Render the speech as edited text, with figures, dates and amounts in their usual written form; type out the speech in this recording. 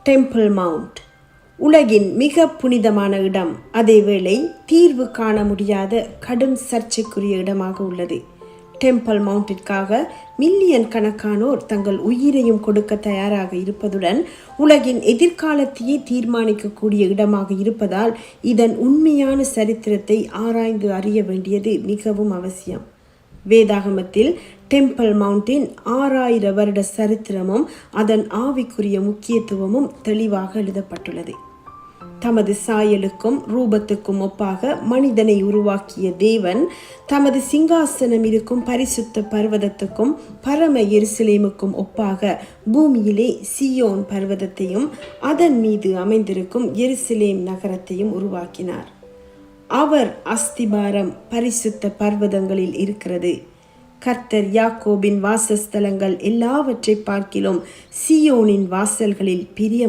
Temple mount உலகின் மிக புனிதமான இடம், அதேவேளை தீர்வு காண முடியாத கடும் சர்ச்சைக்குரிய இடமாக உள்ளது. டெம்பிள் மவுண்டிற்காக மில்லியன் கணக்கானோர் தங்கள் உயிரையும் கொடுக்க தயாராக இருப்பதுடன் உலகின் எதிர்காலத்தையே தீர்மானிக்கக்கூடிய இடமாக இருப்பதால் இதன் உண்மையான சரித்திரத்தை ஆராய்ந்து அறிய வேண்டியது மிகவும் அவசியம். வேதாகமத்தில் டெம்பிள் மவுண்டின் 6000 வருட சரித்திரமும் அதன் ஆவிக்குரிய முக்கியத்துவமும் தெளிவாக எழுதப்பட்டுள்ளது. தமது சாயலுக்கும் ரூபத்துக்கும் ஒப்பாக மனிதனை உருவாக்கிய தேவன் தமது சிங்காசனம் இருக்கும் பரிசுத்த பர்வதத்துக்கும் பரம எருசலேமுக்கும் ஒப்பாக பூமியிலே சியோன் பர்வதத்தையும் அதன் மீது அமைந்திருக்கும் எருசலேம் நகரத்தையும் உருவாக்கினார். அவர் அஸ்திபாரம் பரிசுத்த பர்வதங்களில் இருக்கிறது. கர்த்தர் யாக்கோபின் வாசஸ்தலங்கள் எல்லாவற்றை பார்க்கிலும் சியோனின் வாசல்களில் பிரியம்